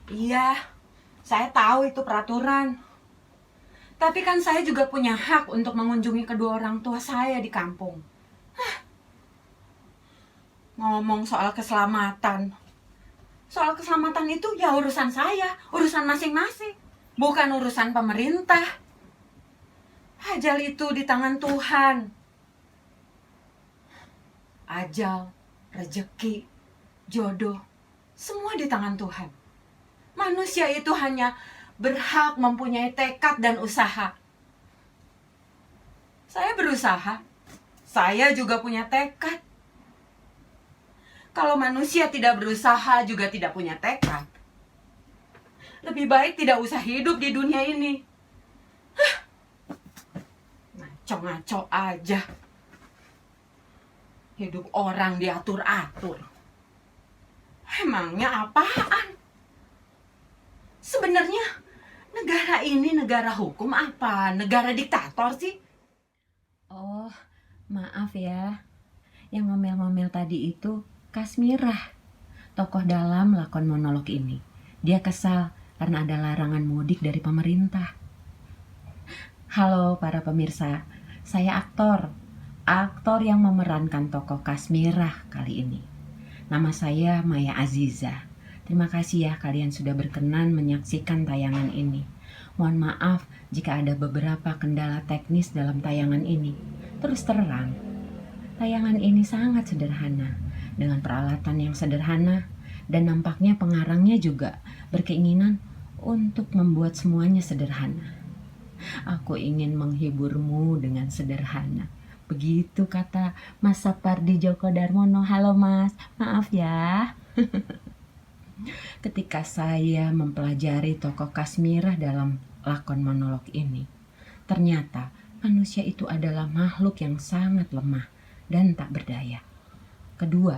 Iya, saya tahu itu peraturan. Tapi kan saya juga punya hak untuk mengunjungi kedua orang tua saya di kampung. Ngomong soal keselamatan. Soal keselamatan itu ya urusan saya, urusan masing-masing. Bukan urusan pemerintah. Ajal itu di tangan Tuhan. Ajal, rezeki, jodoh, semua di tangan Tuhan. Manusia itu hanya berhak mempunyai tekad dan usaha. Saya berusaha. Saya juga punya tekad. Kalau manusia tidak berusaha juga tidak punya tekad, lebih baik tidak usah hidup di dunia ini. Ngaco-ngaco aja. Hidup orang diatur-atur. Emangnya apaan? Sebenarnya negara ini negara hukum apa negara diktator sih? Oh, maaf ya. Yang ngomel-ngomel tadi itu Kasmirah, tokoh dalam lakon monolog ini. Dia kesal karena ada larangan mudik dari pemerintah. Halo para pemirsa, saya aktor yang memerankan tokoh Kasmirah kali ini. Nama saya Maya Aziza. Terima kasih ya kalian sudah berkenan menyaksikan tayangan ini. Mohon maaf jika ada beberapa kendala teknis dalam tayangan ini. Terus terang, tayangan ini sangat sederhana, dengan peralatan yang sederhana, dan nampaknya pengarangnya juga berkeinginan untuk membuat semuanya sederhana. Aku ingin menghiburmu dengan sederhana. Begitu kata Mas Sapardi Djoko Darmono. Halo Mas, maaf ya. Ketika saya mempelajari tokoh Kasmirah dalam lakon monolog ini, ternyata manusia itu adalah makhluk yang sangat lemah dan tak berdaya. Kedua,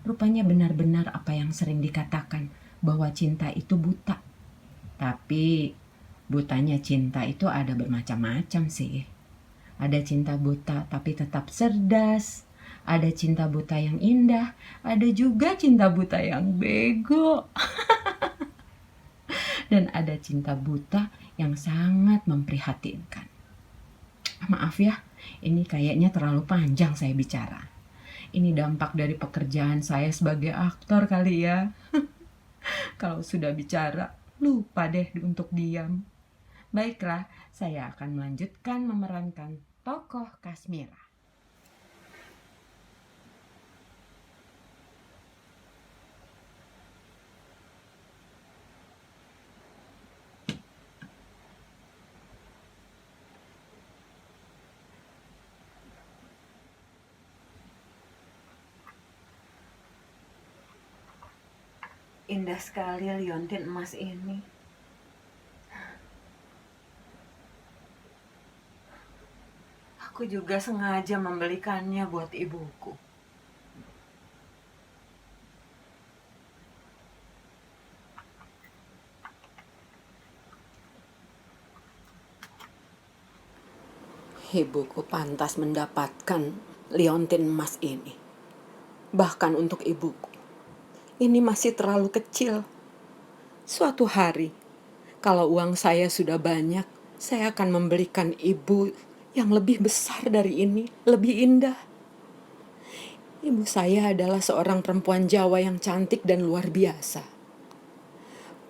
rupanya benar-benar apa yang sering dikatakan bahwa cinta itu buta. Tapi butanya cinta itu ada bermacam-macam sih. Ada cinta buta tapi tetap cerdas. Ada cinta buta yang indah. Ada juga cinta buta yang bego. Dan ada cinta buta yang sangat memprihatinkan. Maaf ya, ini kayaknya terlalu panjang saya bicara. Ini dampak dari pekerjaan saya sebagai aktor kali ya. Kalau sudah bicara, lupa deh untuk diam. Baiklah, saya akan melanjutkan memerankan tokoh Kasmirah. Indah sekali liontin emas ini. Aku juga sengaja membelikannya buat ibuku. Ibuku pantas mendapatkan liontin emas ini. Bahkan untuk ibuku, ini masih terlalu kecil. Suatu hari, kalau uang saya sudah banyak, saya akan membelikan ibu yang lebih besar dari ini, lebih indah. Ibu saya adalah seorang perempuan Jawa yang cantik dan luar biasa.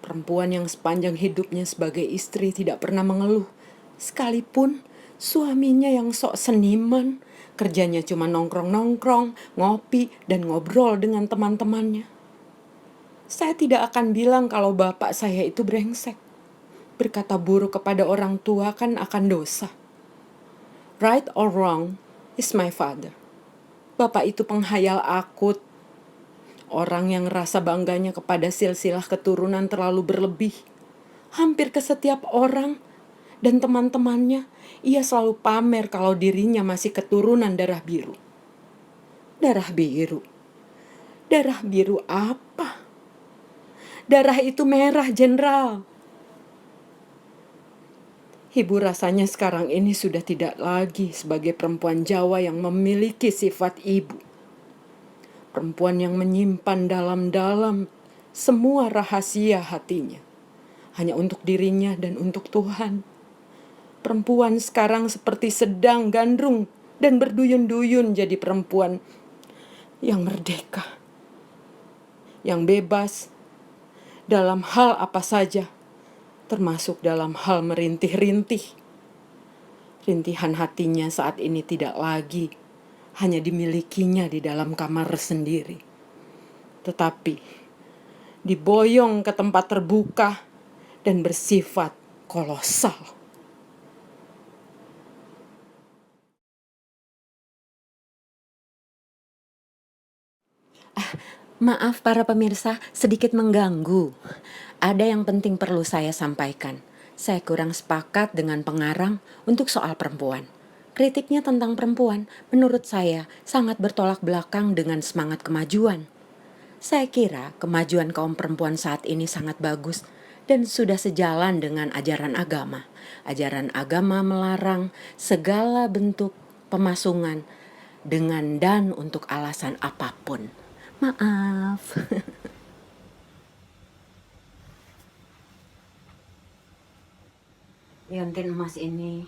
Perempuan yang sepanjang hidupnya sebagai istri tidak pernah mengeluh, sekalipun suaminya yang sok seniman, kerjanya cuma nongkrong-nongkrong, ngopi, dan ngobrol dengan teman-temannya. Saya tidak akan bilang kalau bapak saya itu brengsek. Berkata buruk kepada orang tua kan akan dosa. Right or wrong is my father. Bapak itu penghayal akut. Orang yang rasa bangganya kepada silsilah keturunan terlalu berlebih. Hampir ke setiap orang dan teman-temannya, ia selalu pamer kalau dirinya masih keturunan darah biru. Darah biru? Darah biru apa? Darah itu merah, Jenderal. Ibu rasanya sekarang ini sudah tidak lagi sebagai perempuan Jawa yang memiliki sifat ibu. Perempuan yang menyimpan dalam-dalam semua rahasia hatinya hanya untuk dirinya dan untuk Tuhan. Perempuan sekarang seperti sedang gandrung dan berduyun-duyun jadi perempuan yang merdeka, yang bebas dalam hal apa saja, termasuk dalam hal merintih-rintih. Rintihan hatinya saat ini tidak lagi hanya dimilikinya di dalam kamar sendiri, tetapi diboyong ke tempat terbuka dan bersifat kolosal. Maaf para pemirsa, sedikit mengganggu. Ada yang penting perlu saya sampaikan. Saya kurang sepakat dengan pengarang untuk soal perempuan. Kritiknya tentang perempuan, menurut saya, sangat bertolak belakang dengan semangat kemajuan. Saya kira kemajuan kaum perempuan saat ini sangat bagus dan sudah sejalan dengan ajaran agama. Ajaran agama melarang segala bentuk pemasungan dengan dan untuk alasan apapun. Maaf. Liontin emas ini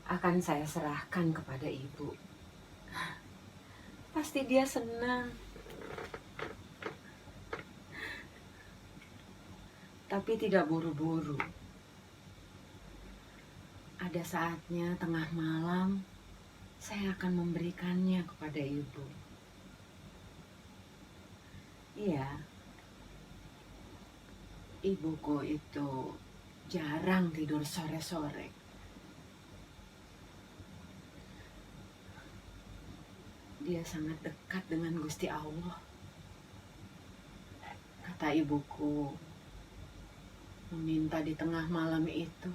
akan saya serahkan kepada ibu. Pasti dia senang. Tapi tidak buru-buru. Ada saatnya tengah malam saya akan memberikannya kepada ibu. Iya, ibuku itu jarang tidur sore-sore. Dia sangat dekat dengan Gusti Allah. Kata ibuku, meminta di tengah malam itu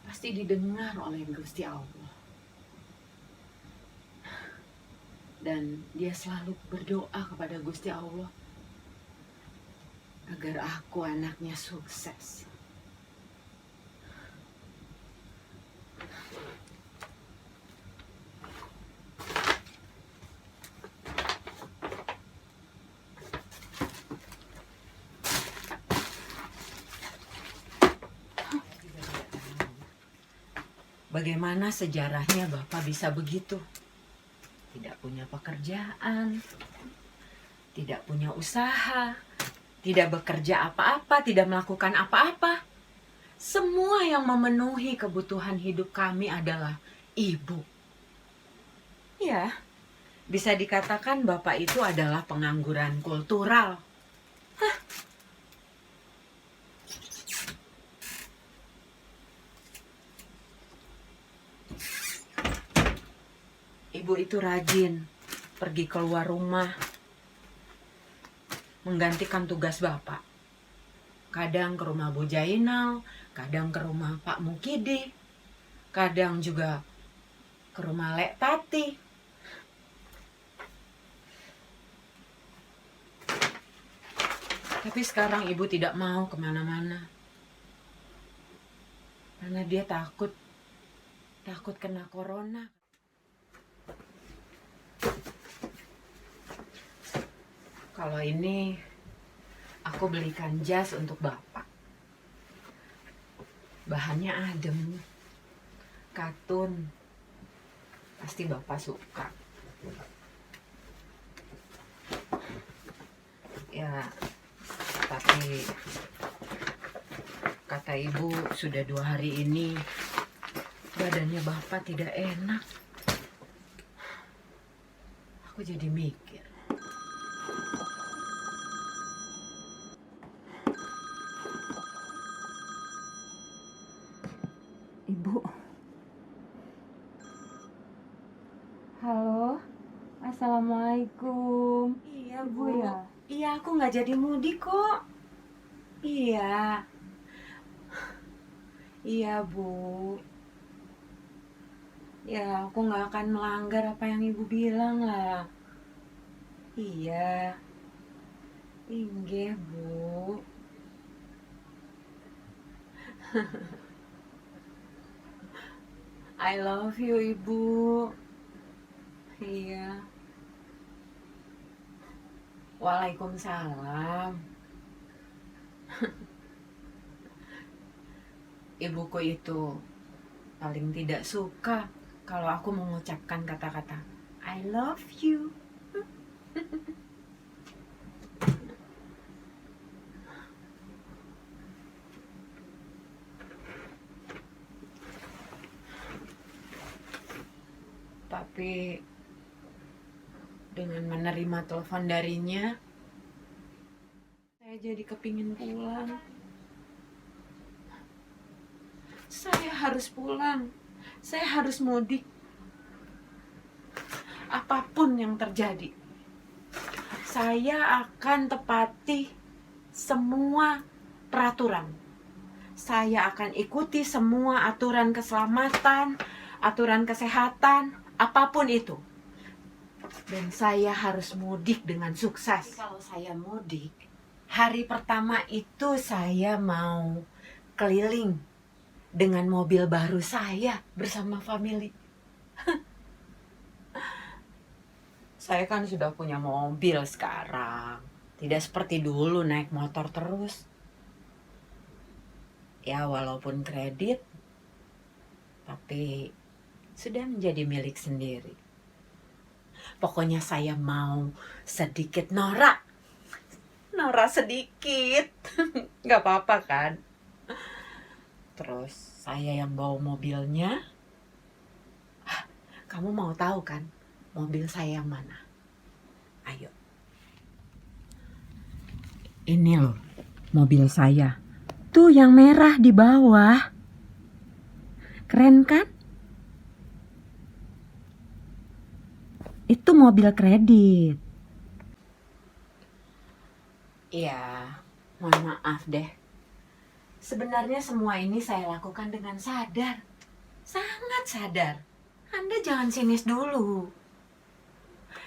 pasti didengar oleh Gusti Allah. Dan dia selalu berdoa kepada Gusti Allah agar aku anaknya sukses. Bagaimana sejarahnya Bapak bisa begitu? Tidak punya pekerjaan, tidak punya usaha, tidak bekerja apa-apa, tidak melakukan apa-apa. Semua yang memenuhi kebutuhan hidup kami adalah ibu. Ya, bisa dikatakan Bapak itu adalah pengangguran kultural. Ibu itu rajin pergi keluar rumah, menggantikan tugas Bapak. Kadang ke rumah Bu Jainal, kadang ke rumah Pak Mukidi, kadang juga ke rumah Lek Tati. Tapi sekarang ibu tidak mau kemana-mana. Karena dia takut kena corona. Kalau ini aku belikan jas untuk Bapak. Bahannya adem, katun. Pasti Bapak suka. Ya, tapi kata ibu sudah 2 hari ini badannya Bapak tidak enak. Aku jadi mikir. Ibu. Halo. Assalamualaikum. Iya, Bu. Ya? Iya, aku nggak jadi mudik kok. Iya. Iya, Bu. Ya, aku nggak akan melanggar apa yang Ibu bilang lah. Iya. Inggih, Bu. I love you, Ibu. Iya. Waalaikumsalam. Ibuku itu paling tidak suka kalau aku mengucapkan kata-kata I love you. Tapi dengan menerima telepon darinya, saya jadi kepingin pulang. Saya harus pulang. Saya harus mudik. Apapun yang terjadi, saya akan tepati semua peraturan. Saya akan ikuti semua aturan keselamatan, aturan kesehatan, apapun itu. Dan saya harus mudik dengan sukses. Kalau saya mudik, hari pertama itu saya mau keliling dengan mobil baru saya bersama family. Saya kan sudah punya mobil sekarang. Tidak seperti dulu naik motor terus. Ya walaupun kredit, tapi sudah menjadi milik sendiri. Pokoknya saya mau sedikit norak. Norak sedikit. Gak apa-apa kan? Terus saya yang bawa mobilnya. Kamu mau tahu kan mobil saya yang mana? Ayo. Ini loh mobil saya. Tuh yang merah di bawah. Keren kan? Itu mobil kredit. Iya, mohon maaf deh. Sebenarnya semua ini saya lakukan dengan sadar. Sangat sadar. Anda jangan sinis dulu.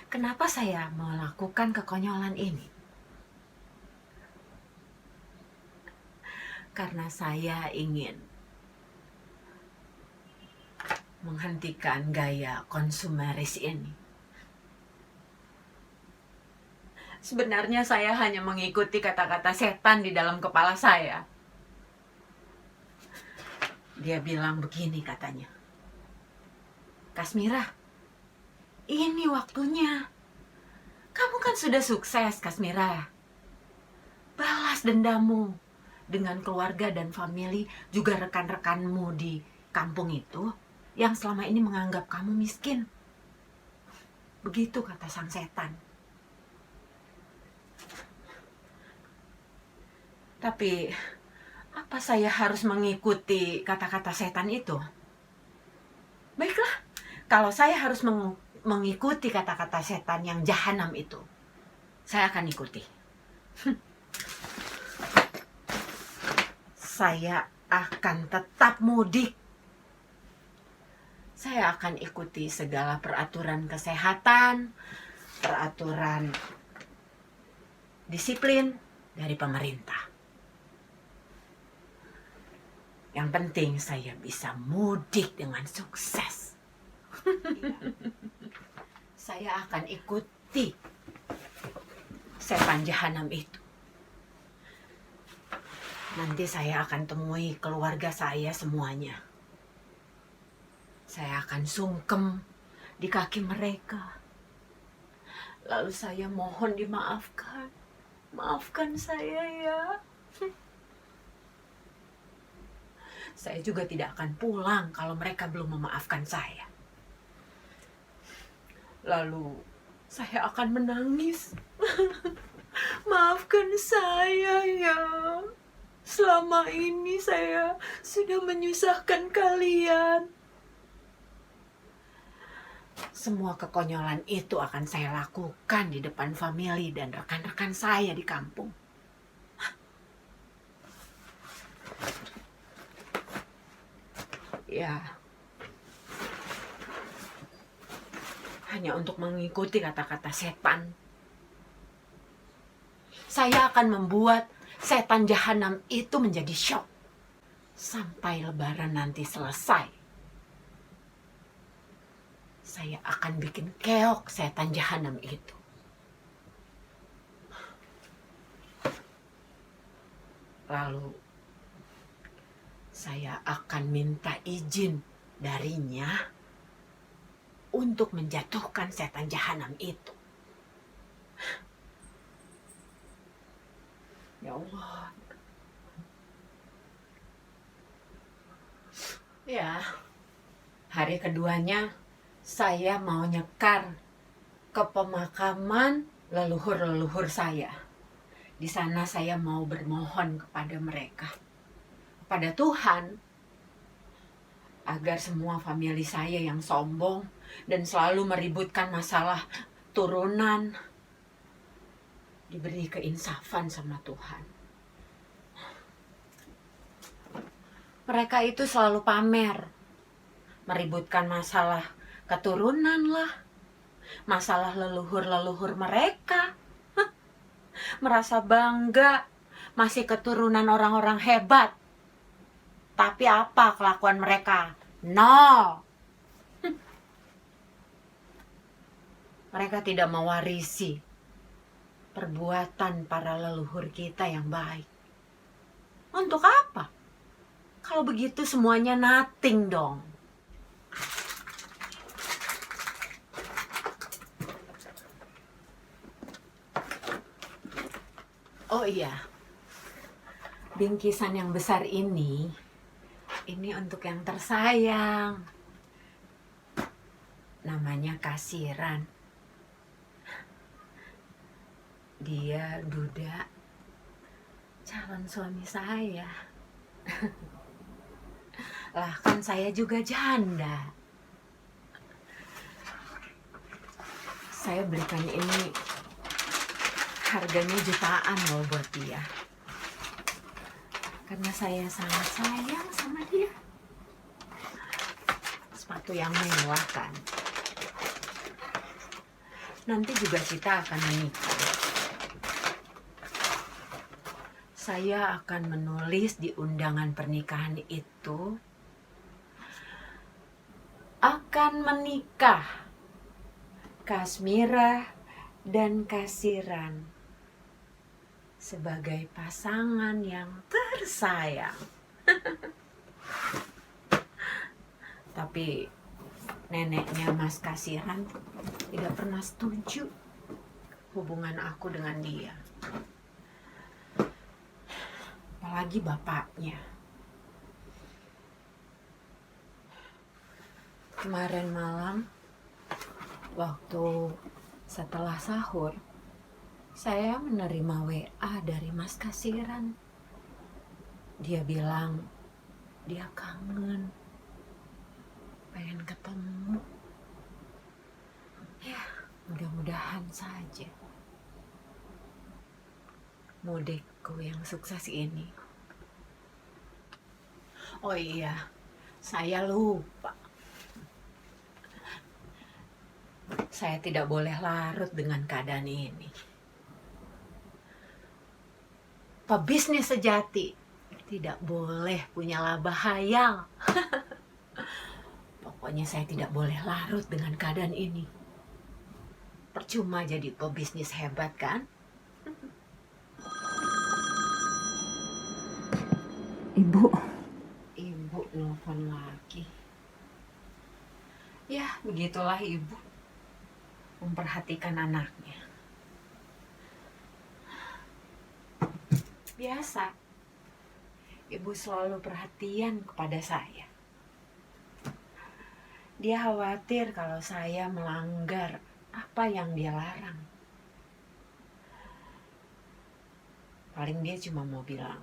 Kenapa saya melakukan kekonyolan ini? Karena saya ingin menghentikan gaya konsumeris ini. Sebenarnya saya hanya mengikuti kata-kata setan di dalam kepala saya. Dia bilang begini katanya. Kasmirah, ini waktunya. Kamu kan sudah sukses, Kasmirah. Balas dendammu dengan keluarga dan famili, juga rekan-rekanmu di kampung itu yang selama ini menganggap kamu miskin. Begitu kata sang setan. Tapi apa saya harus mengikuti kata-kata setan itu? Baiklah, kalau saya harus mengikuti kata-kata setan yang jahanam itu, saya akan ikuti. Saya akan tetap mudik. Saya akan ikuti segala peraturan kesehatan, peraturan disiplin dari pemerintah. Yang penting saya bisa mudik dengan sukses. Saya akan ikuti setan jahanam itu. Nanti saya akan temui keluarga saya semuanya. Saya akan sungkem di kaki mereka. Lalu saya mohon dimaafkan. Maafkan saya ya. Saya juga tidak akan pulang kalau mereka belum memaafkan saya. Lalu saya akan menangis. Maafkan saya ya. Selama ini saya sudah menyusahkan kalian. Semua kekonyolan itu akan saya lakukan di depan famili dan rekan-rekan saya di kampung. Ya, hanya untuk mengikuti kata-kata setan. Saya akan membuat setan jahanam itu menjadi syok. Sampai lebaran nanti selesai. Saya akan bikin keok setan jahanam itu. Lalu saya akan minta izin darinya untuk menjatuhkan setan jahanam itu. Ya Allah. Ya, hari keduanya saya mau nyekar ke pemakaman leluhur-leluhur saya. Di sana saya mau bermohon kepada mereka, kepada Tuhan, agar semua famili saya yang sombong dan selalu meributkan masalah turunan diberi keinsafan sama Tuhan. Mereka itu selalu pamer, meributkan masalah keturunan lah, masalah leluhur-leluhur mereka. Merasa bangga masih keturunan orang-orang hebat. Tapi apa kelakuan mereka? No. Mereka tidak mewarisi perbuatan para leluhur kita yang baik. Untuk apa? Kalau begitu semuanya nothing dong. Oh iya, bingkisan yang besar ini untuk yang tersayang. Namanya Kasiran. Dia duda calon suami saya. Lah kan saya juga janda. Saya belikan ini harganya jutaan loh buat dia. Karena saya sangat sayang sama dia. Sepatu yang mewah kan. Nanti juga kita akan menikah. Saya akan menulis di undangan pernikahan itu, akan menikah Kasmirah dan Kasiran sebagai pasangan yang tersayang. Tapi neneknya Mas Kasiran tidak pernah setuju hubungan aku dengan dia. Apalagi bapaknya. Kemarin malam, waktu setelah sahur, saya menerima WA dari Mas Kasiran. Dia bilang dia kangen, pengen ketemu. Ya, mudah-mudahan saja mudikku yang sukses ini. Oh iya, saya lupa. Saya tidak boleh larut dengan keadaan ini. Pebisnis sejati tidak boleh punya laba hayal. Pokoknya saya tidak boleh larut dengan keadaan ini. Percuma jadi pebisnis hebat kan? Ibu nelfon lagi. Ya, begitulah ibu memperhatikan anaknya. Biasa, ibu selalu perhatian kepada saya. Dia khawatir kalau saya melanggar apa yang dia larang. Paling dia cuma mau bilang,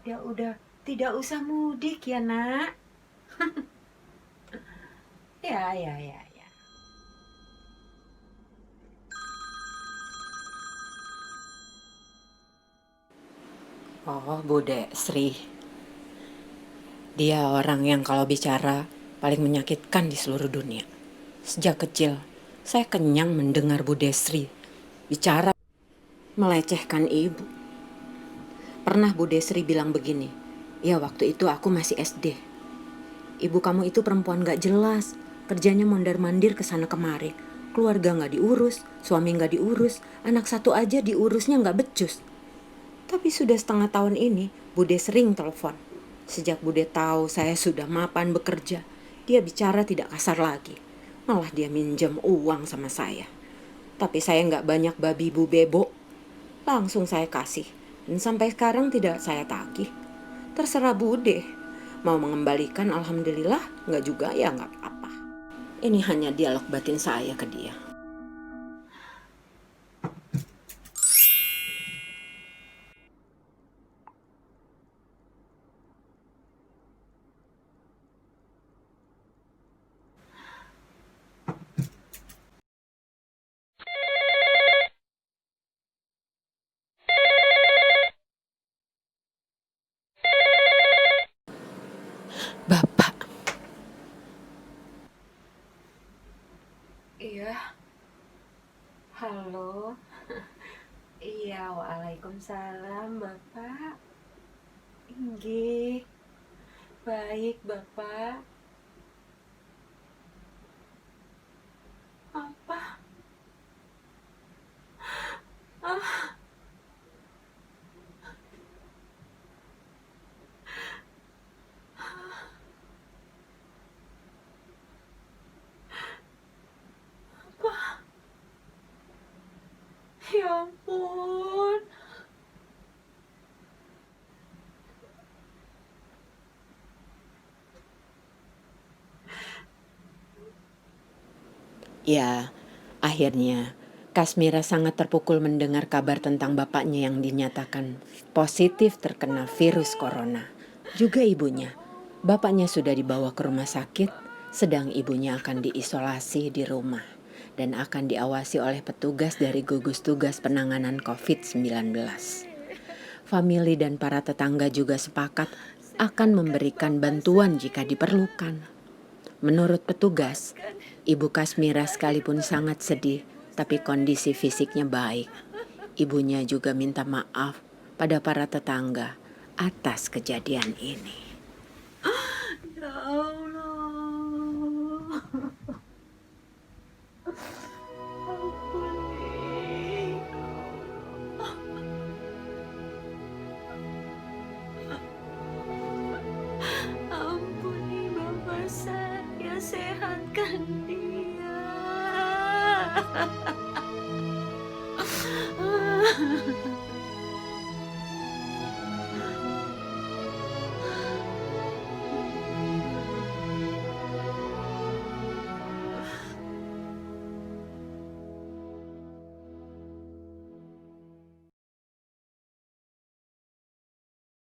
ya udah, tidak usah mudik ya nak. Ya. Oh, Bude Sri. Dia orang yang kalau bicara paling menyakitkan di seluruh dunia. Sejak kecil, saya kenyang mendengar Bude Sri bicara melecehkan ibu. Pernah Bude Sri bilang begini, ya waktu itu aku masih SD. Ibu kamu itu perempuan gak jelas, kerjanya mondar-mandir kesana kemari. Keluarga gak diurus, suami gak diurus, anak satu aja diurusnya gak becus. Tapi sudah setengah tahun ini, Bude sering telepon. Sejak Bude tahu saya sudah mapan bekerja, dia bicara tidak kasar lagi. Malah dia minjem uang sama saya. Tapi saya nggak banyak babi bu bebo. Langsung saya kasih. Dan sampai sekarang tidak saya tagih. Terserah Bude. Mau mengembalikan alhamdulillah, nggak juga ya nggak apa-apa. Ini hanya dialog batin saya ke dia. Bapak. Iya, halo. Iya, waalaikumsalam, Bapak. Inggih, baik, Bapak. Apa? Ah, apa? Ya ampun. Ya, akhirnya Kasmira sangat terpukul mendengar kabar tentang bapaknya yang dinyatakan positif terkena virus corona. Juga ibunya. Bapaknya sudah dibawa ke rumah sakit, sedang ibunya akan diisolasi di rumah dan akan diawasi oleh petugas dari gugus tugas penanganan COVID-19. Famili dan para tetangga juga sepakat akan memberikan bantuan jika diperlukan. Menurut petugas, Ibu Kasmira sekalipun sangat sedih, tapi kondisi fisiknya baik. Ibunya juga minta maaf pada para tetangga atas kejadian ini. Ya Allah. Ampuni. Ampuni Bapak saya, sehatkan dia.